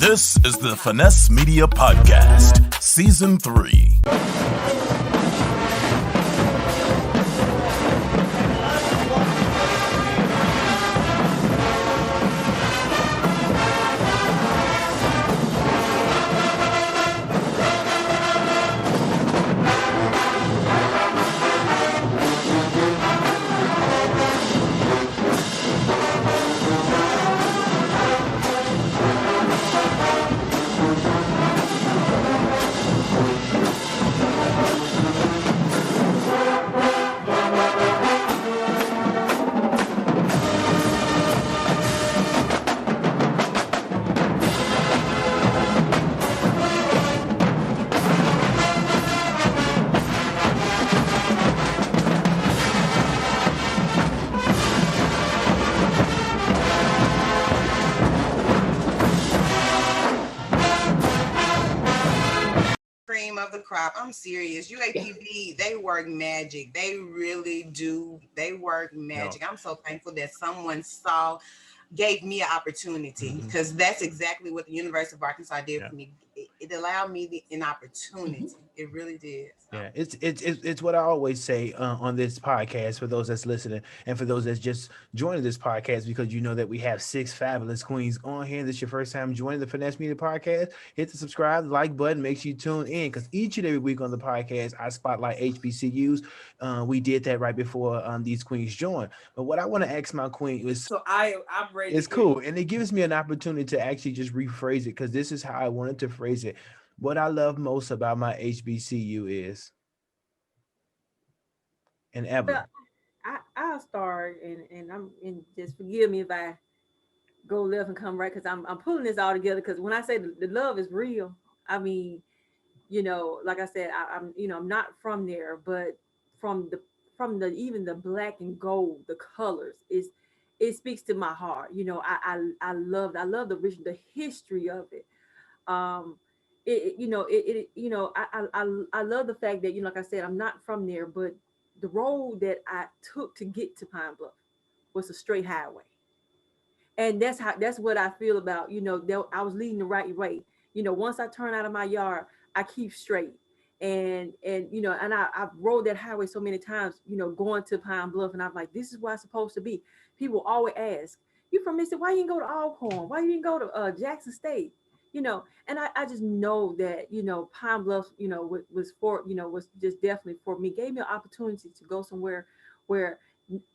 This is the Finesse Media Podcast, Season 3. Of the crop. I'm serious. UAPB, they work magic. They really do. They work magic. I'm so thankful that someone gave me an opportunity, because that's exactly what the University of Arkansas did for me. It allowed me an opportunity. It really did. So. Yeah, it's what I always say on this podcast for those that's listening and for those that's just joining this podcast, because you know that we have 6 fabulous queens on here. This is your first time joining the Finesse Media Podcast. Hit the subscribe, like button, make sure you tune in, because each and every week on the podcast, I spotlight HBCUs. We did that right before these queens joined. But what I want to ask my queen is, so I'm ready. It's cool, and it gives me an opportunity to actually just rephrase it, because this is how I wanted to phrase it. What I love most about my HBCU is, and Evelyn. Well, I'll start, and just forgive me if I go left and come right, because I'm pulling this all together. Because when I say the love is real, I mean, like I said, I'm not from there, but from the even the black and gold, the colors it speaks to my heart. I love the history of it. I love the fact that, like I said, I'm not from there, but the road that I took to get to Pine Bluff was a straight highway. And that's what I feel about, I was leading the right way. Once I turn out of my yard, I keep straight. And I rode that highway so many times, going to Pine Bluff, and I'm like, this is where I'm supposed to be. People always ask, you from Mississippi, why you didn't go to Alcorn? Why you didn't go to Jackson State? And I just know that, Pine Bluff, was just definitely for me, gave me an opportunity to go somewhere where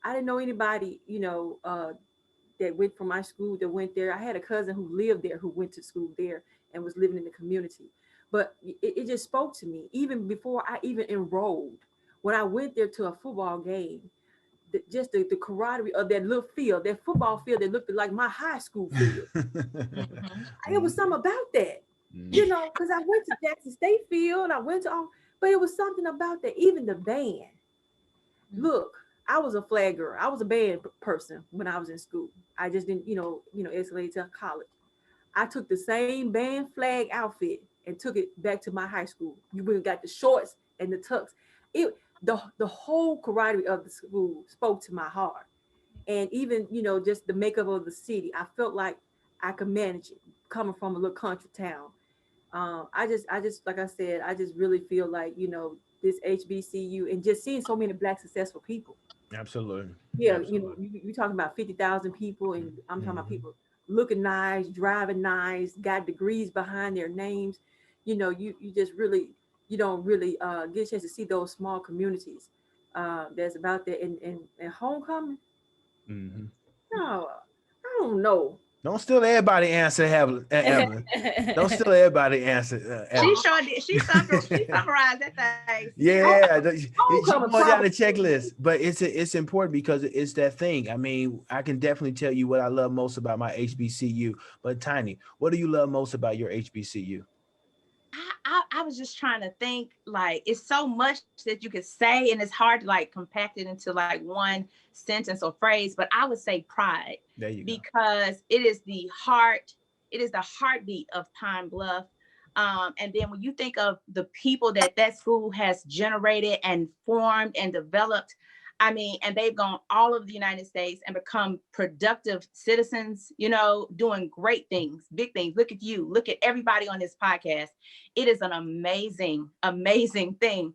I didn't know anybody, that went from my school that went there. I had a cousin who lived there, who went to school there and was living in the community. But it just spoke to me even before I even enrolled. When I went there to a football game, the camaraderie of that little field, that football field that looked like my high school field. It was something about that, because I went to Jackson State Field, but it was something about that. Even the band. Look, I was a flag girl. I was a band person when I was in school. I just didn't, escalate to college. I took the same band flag outfit and took it back to my high school. You really got the shorts and the tux. The whole camaraderie of the school spoke to my heart. And even, just the makeup of the city, I felt like I could manage it coming from a little country town. I just, like I said, I just really feel like, this HBCU and just seeing so many Black successful people. Absolutely. Yeah. Absolutely. You're talking about 50,000 people, and I'm talking about people looking nice, driving nice, got degrees behind their names. You just really, you don't really get a chance to see those small communities that's about there. And homecoming. No, I don't know. Don't steal everybody answer, Evelyn. Don't steal everybody answer. She sure did. She summarized that thing. Yeah, she's going down the checklist. But it's important, because it's that thing. I mean, I can definitely tell you what I love most about my HBCU. But Tiny, what do you love most about your HBCU? I was just trying to think, like, it's so much that you could say, and it's hard to like compact it into like one sentence or phrase, but I would say pride. There you go. Because it is the heartbeat of Pine Bluff. And then when you think of the people that school has generated and formed and developed, I mean, and they've gone all over the United States and become productive citizens, you know, doing great things, big things. Look at you, look at everybody on this podcast. It is an amazing, amazing thing.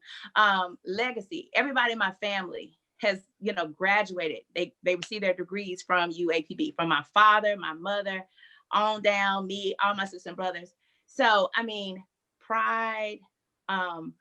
Legacy, everybody in my family has, you know, graduated. They received their degrees from UAPB, from my father, my mother, on down, me, all my sisters and brothers. So, I mean, pride,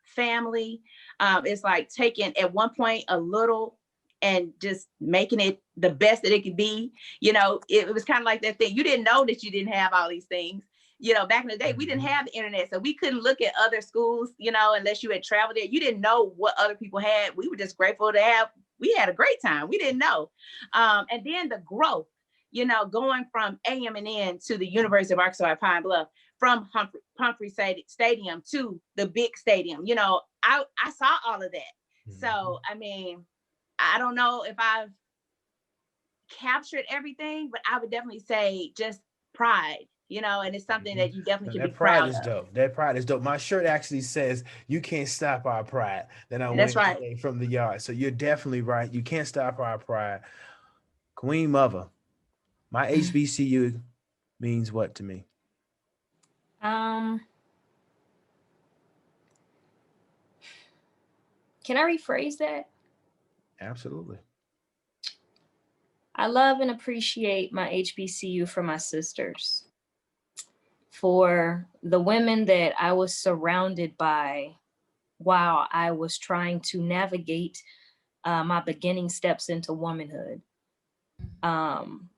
family, it's like taking at one point a little and just making it the best that it could be. You know, it was kind of like that thing. You didn't know that you didn't have all these things. You know, back in the day, we didn't have the internet, so we couldn't look at other schools, you know, unless you had traveled there. You didn't know what other people had. We were just grateful to have, we had a great time. We didn't know. And then the growth, you know, going from AM&N to the University of Arkansas at Pine Bluff, from Humphrey Stadium to the big stadium. You know, I saw all of that. So, I mean, I don't know if I've captured everything, but I would definitely say just pride, you know, and it's something that you definitely can be proud of. That pride is dope. That pride is dope. My shirt actually says, "You can't stop our pride." Then I went today from the yard. So you're definitely right. You can't stop our pride. Queen Mother, my HBCU means what to me? Can I rephrase that? Absolutely. I love and appreciate my HBCU for my sisters, for the women that I was surrounded by while I was trying to navigate my beginning steps into womanhood,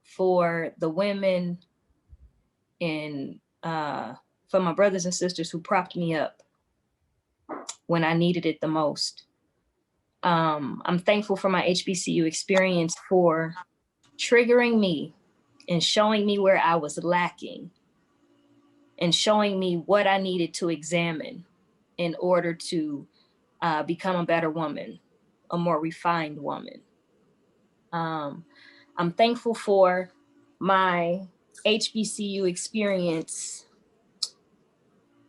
for the women and for my brothers and sisters who propped me up when I needed it the most. I'm thankful for my HBCU experience for triggering me and showing me where I was lacking and showing me what I needed to examine in order to become a better woman, a more refined woman. I'm thankful for my HBCU experience.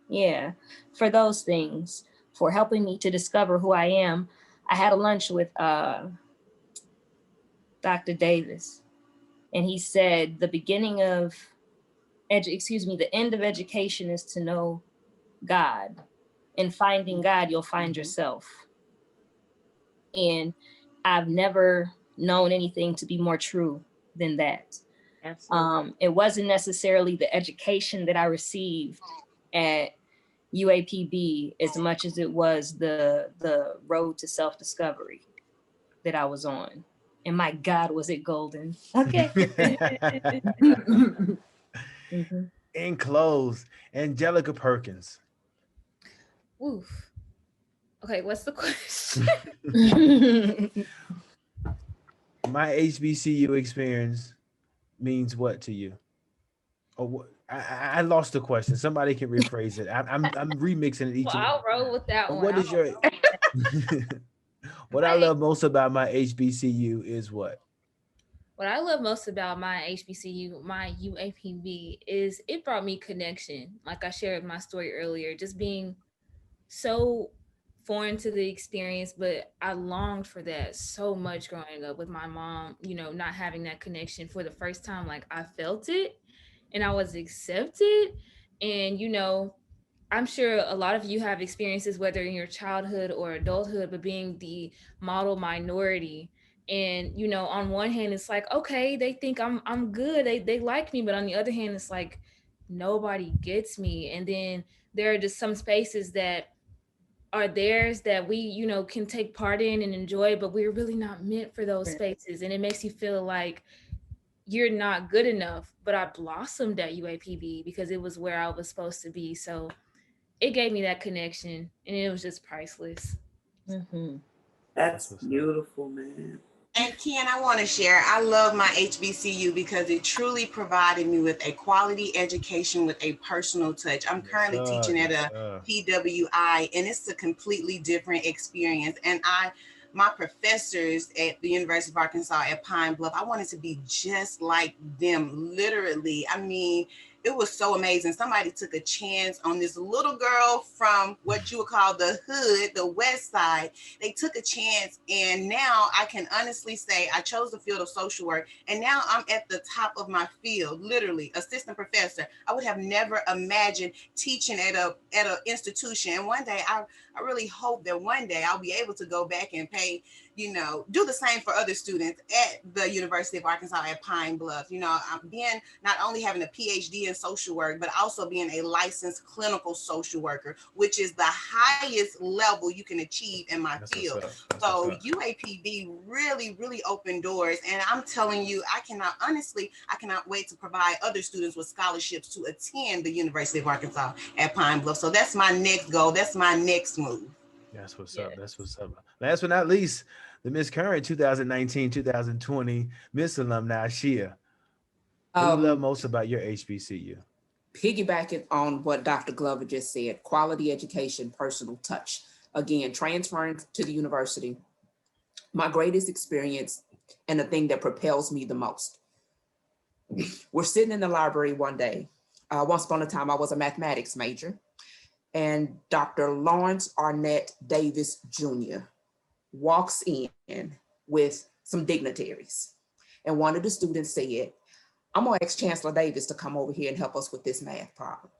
Yeah, for those things, for helping me to discover who I am. I had a lunch with Dr. Davis, and he said the end of education is to know God. In finding God, you'll find yourself. And I've never known anything to be more true than that. Absolutely. It wasn't necessarily the education that I received at UAPB as much as it was the road to self-discovery that I was on. And my God, was it golden. Okay. In close, Angelica Perkins. Oof. Okay, what's the question? My HBCU experience means what to you? Oh, I lost the question. Somebody can rephrase it. I'm remixing it each. Well, I'll roll with that one. What is your what I love most about my HBCU is what? What I love most about my HBCU, my UAPB, is it brought me connection. Like I shared my story earlier, just being so foreign to the experience, but I longed for that so much growing up with my mom, you know, not having that connection for the first time. Like I felt it and I was accepted. And, you know, I'm sure a lot of you have experiences, whether in your childhood or adulthood, but being the model minority. And, you know, on one hand, it's like, okay, they think I'm good. They like me. But on the other hand, it's like, nobody gets me. And then there are just some spaces that are theirs that we, you know, can take part in and enjoy, but we're really not meant for those spaces. And it makes you feel like you're not good enough. But I blossomed at UAPB because it was where I was supposed to be. So it gave me that connection and it was just priceless. That's beautiful, man. And Ken, I want to share, I love my HBCU because it truly provided me with a quality education with a personal touch. I'm currently teaching at a PWI, and it's a completely different experience. And my professors at the University of Arkansas at Pine Bluff, I wanted to be just like them, literally. I mean, it was so amazing. Somebody took a chance on this little girl from what you would call the hood, the West Side. They took a chance, and now I can honestly say I chose the field of social work, and now I'm at the top of my field, literally assistant professor. I would have never imagined teaching at a institution, and one day I really hope that one day I'll be able to go back and pay, do the same for other students at the University of Arkansas at Pine Bluff. I'm being not only having a PhD in social work, but also being a licensed clinical social worker, which is the highest level you can achieve in my field. So UAPB really, really opened doors. And I'm telling you, I cannot wait to provide other students with scholarships to attend the University of Arkansas at Pine Bluff. So that's my next goal. That's my next move. That's what's up. That's what's up. Last but not least, the Miss Current 2019-2020 Miss Alumni Shia. What do you love most about your HBCU? Piggybacking on what Dr. Glover just said, quality education, personal touch. Again, transferring to the university, my greatest experience and the thing that propels me the most. We're sitting in the library one day. Once upon a time, I was a mathematics major, and Dr. Lawrence Arnett Davis Jr. walks in with some dignitaries. And one of the students said, I'm gonna ask Chancellor Davis to come over here and help us with this math problem.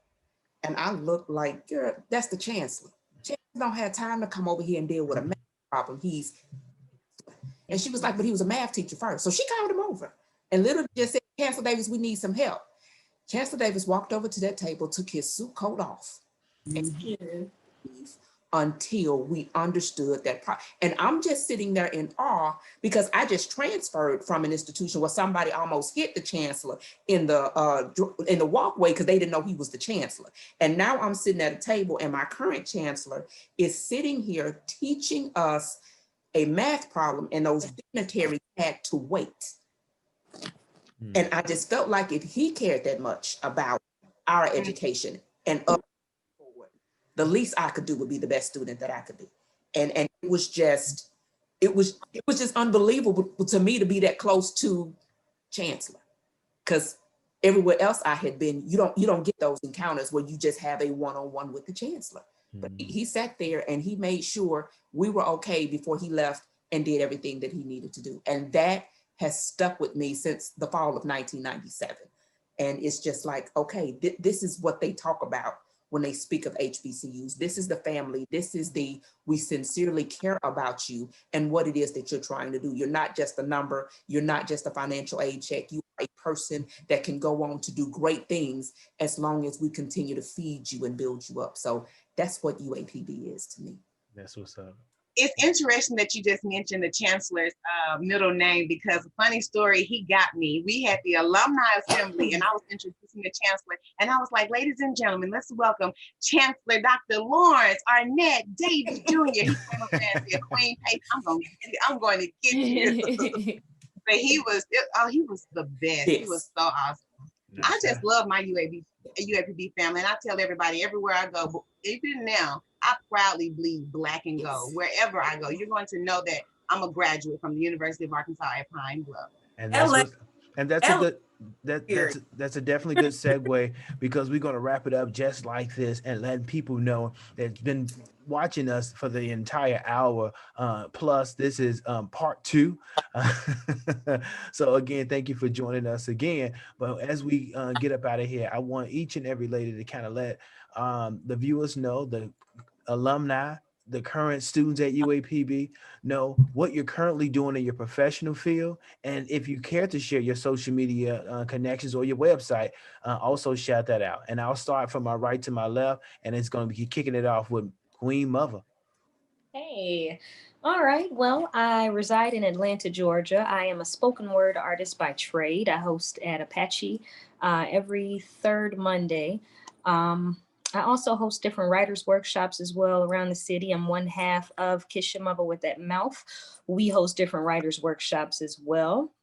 And I looked like, girl, that's the Chancellor. Chancellor don't have time to come over here and deal with a math problem. And she was like, but he was a math teacher first. So she called him over and literally just said, Chancellor Davis, we need some help. Chancellor Davis walked over to that table, took his suit coat off, and until we understood that part. And I'm just sitting there in awe because I just transferred from an institution where somebody almost hit the chancellor in the walkway because they didn't know he was the chancellor. And now I'm sitting at a table and my current chancellor is sitting here teaching us a math problem, and those dignitaries had to wait. And I just felt like if he cared that much about our education and up forward, the least I could do would be the best student that I could be. And it was just unbelievable to me to be that close to chancellor, because everywhere else I had been, you don't get those encounters where you just have a one-on-one with the chancellor. But he sat there and he made sure we were okay before he left and did everything that he needed to do. And that has stuck with me since the fall of 1997. And it's just like, okay, this is what they talk about when they speak of HBCUs. This is the family. This is we sincerely care about you and what it is that you're trying to do. You're not just a number. You're not just a financial aid check. You are a person that can go on to do great things as long as we continue to feed you and build you up. So that's what UAPB is to me. That's what's up. It's interesting that you just mentioned the chancellor's middle name, because a funny story, he got me. We had the alumni assembly and I was introducing the chancellor, and I was like, ladies and gentlemen, let's welcome Chancellor Dr. Lawrence Arnett Davis Jr. He came up and said, Queen Pace, I'm going to get you. But he was the best. Yes. He was so awesome. I just love my UAPB family, and I tell everybody everywhere I go, even now, I proudly bleed black and gold. Wherever I go, you're going to know that I'm a graduate from the University of Arkansas at Pine Bluff. And that's a definitely good segue, because we're going to wrap it up just like this and let people know that's been watching us for the entire hour. Plus, this is part 2. So again, thank you for joining us again. But as we get up out of here, I want each and every lady to kind of let the viewers know, the alumni, the current students at UAPB, know what you're currently doing in your professional field. And if you care to share your social media connections or your website, also shout that out. And I'll start from my right to my left, and it's going to be kicking it off with Queen Mother. Hey, all right. Well, I reside in Atlanta, Georgia. I am a spoken word artist by trade. I host at Apache every third Monday. I also host different writers' workshops as well around the city. I'm one half of Kiss Your Mother with That Mouth. We host different writers' workshops as well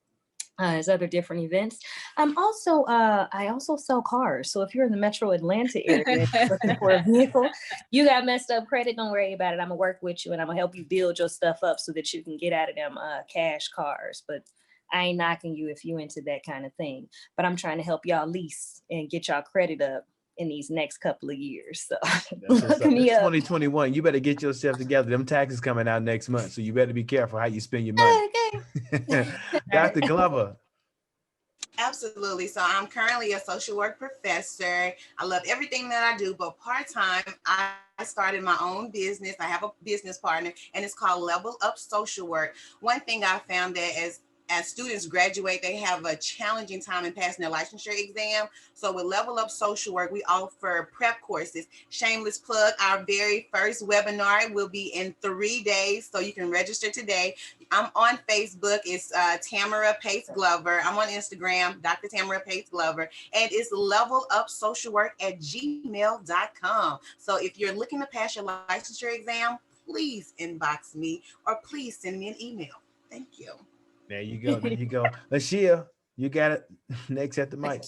as other different events. I also sell cars. So if you're in the metro Atlanta area looking for a vehicle, you got messed up credit, don't worry about it. I'm gonna work with you and I'm gonna help you build your stuff up so that you can get out of them cash cars. But I ain't knocking you if you into that kind of thing, but I'm trying to help y'all lease and get y'all credit up in these next couple of years. So look me It's up. 2021. You better get yourself together. Them taxes coming out next month, so you better be careful how you spend your money. Okay. Dr. Glover. Absolutely. So I'm currently a social work professor. I love everything that I do, but part-time, I started my own business. I have a business partner, and it's called Level Up Social Work. One thing I found that as students graduate, they have a challenging time in passing their licensure exam. So with Level Up Social Work, we offer prep courses. Shameless plug, our very first webinar will be in 3 days, so you can register today. I'm on Facebook. It's Tamara Pace Glover. I'm on Instagram, Dr. Tamara Pace Glover, and it's levelup.socialwork@gmail.com. So if you're looking to pass your licensure exam, please inbox me or please send me an email. Thank you. There you go. There you go. Lashia, you got it next at the mic.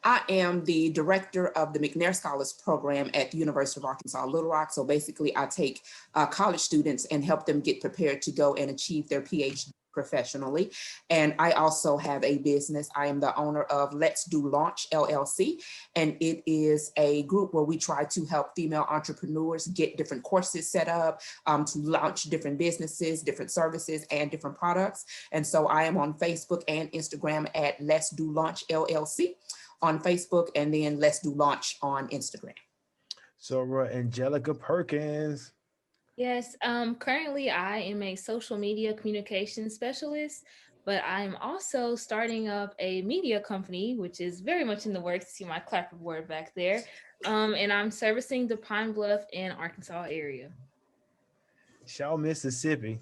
I am the director of the McNair Scholars Program at the University of Arkansas Little Rock. So basically, I take college students and help them get prepared to go and achieve their PhD professionally. And I also have a business. I am the owner of Let's Do Launch LLC, and it is a group where we try to help female entrepreneurs get different courses set up to launch different businesses, different services, and different products. And so I am on Facebook and Instagram at Let's Do Launch LLC on Facebook, and then Let's Do Launch on Instagram. So Angelica Perkins. Yes, currently I am a social media communication specialist, but I am also starting up a media company, which is very much in the works. See my clapperboard back there. And I'm servicing the Pine Bluff and Arkansas area. Shaw, Mississippi.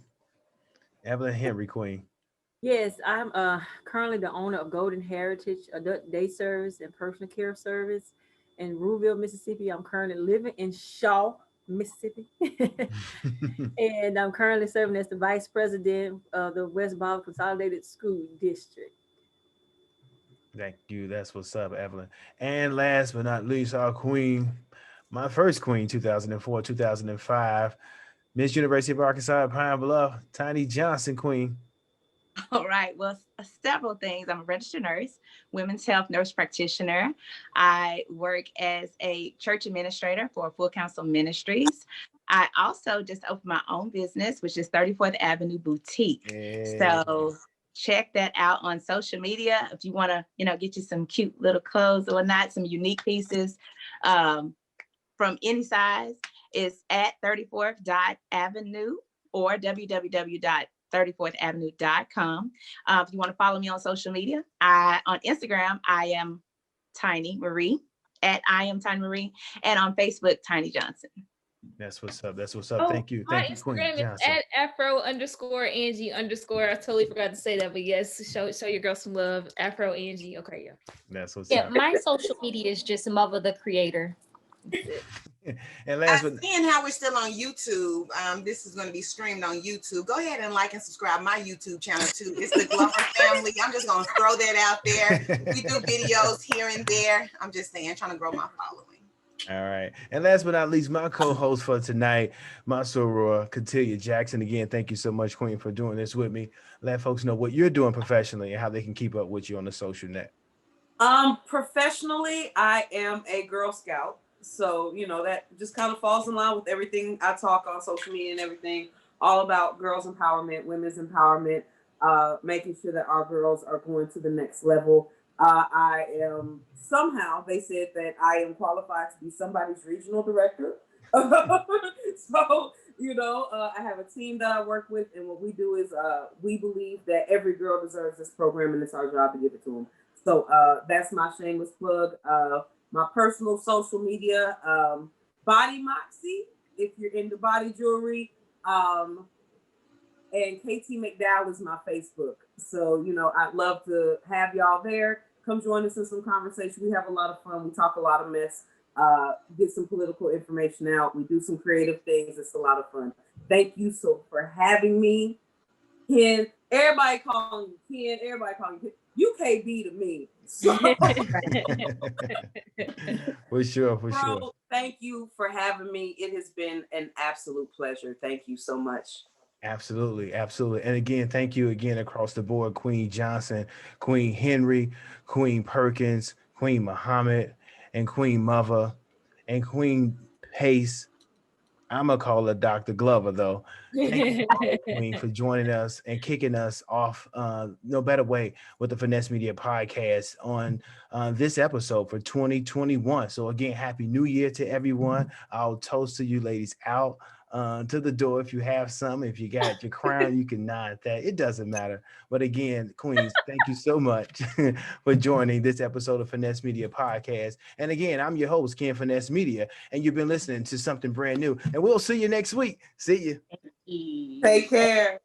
Evelyn Henry Queen. Yes, I'm currently the owner of Golden Heritage Adult Day Service and Personal Care Service in Rouville, Mississippi. I'm currently living in Shaw, Mississippi. And I'm currently serving as the vice president of the West Ball Consolidated School District. Thank you. That's what's up, Evelyn. And last but not least, our queen, my first queen, 2004, 2005, Miss University of Arkansas at Pine Bluff, Tiny Johnson Queen. All right. Well, several things. I'm a registered nurse, women's health nurse practitioner. I work as a church administrator for Full Council Ministries. I also just opened my own business, which is 34th Avenue Boutique. Yeah. So check that out on social media if you want to, get you some cute little clothes or whatnot, some unique pieces from any size. It's at 34th.avenue or www.34thavenue.com. If you want to follow me on social media, on Instagram, I am Tiny Marie at I am Tiny Marie, and on Facebook, Tiny Johnson. That's what's up. That's what's up. Thank you. Thank you, Queen Instagram Johnson. is at Afro_Angie_. I totally forgot to say that, but yes, show your girl some love. Afro Angie. Okay, yeah. That's what's Yeah, up. my social media is just Mother the Creator. And last but seeing how we're still on YouTube, this is going to be streamed on YouTube. Go ahead and like and subscribe my YouTube channel too. It's the Glover Family. I'm just going to throw that out there. We do videos here and there. I'm just saying, trying to grow my following. all right. And last but not least, my co-host for tonight, my soror, Catilia Jackson. Again, thank you so much, Queen, for doing this with me. Let folks know what you're doing professionally and how they can keep up with you on the social net. Professionally, I am a Girl Scout. So, that just kind of falls in line with everything I talk on social media and everything, all about girls empowerment, women's empowerment, making sure that our girls are going to the next level. I am somehow, they said that I am qualified to be somebody's regional director. So, I have a team that I work with, and what we do is we believe that every girl deserves this program, and it's our job to give it to them. So that's my shameless plug. My personal social media, Body Moxie, if you're into body jewelry, and KT McDowell is my Facebook. So, I'd love to have y'all there. Come join us in some conversation. We have a lot of fun. We talk a lot of mess, get some political information out. We do some creative things. It's a lot of fun. Thank you so for having me. Ken, everybody calling you Ken, everybody calling you Ken. You KB to me. So, for sure. Thank you for having me. It has been an absolute pleasure. Thank you so much. Absolutely, absolutely. And again, thank you again across the board, Queen Johnson, Queen Henry, Queen Perkins, Queen Muhammad, and Queen Mother, and Queen Pace. I'm gonna call her Dr. Glover though. Thank you, Queen, for joining us and kicking us off. No better way with the Finesse Media podcast on this episode for 2021. So again, happy New Year to everyone. I'll toast to you ladies out to the door. If you have some, if you got your crown, you can nod that. It doesn't matter. But again, Queens, thank you so much for joining this episode of Finesse Media podcast. And again, I'm your host, Ken Finesse Media, and you've been listening to something brand new. And we'll see you next week. See you. Take care.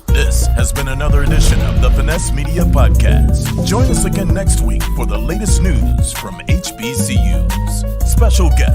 This has been another edition of the Finesse Media Podcast. Join us again next week for the latest news from HBCUs. Special guest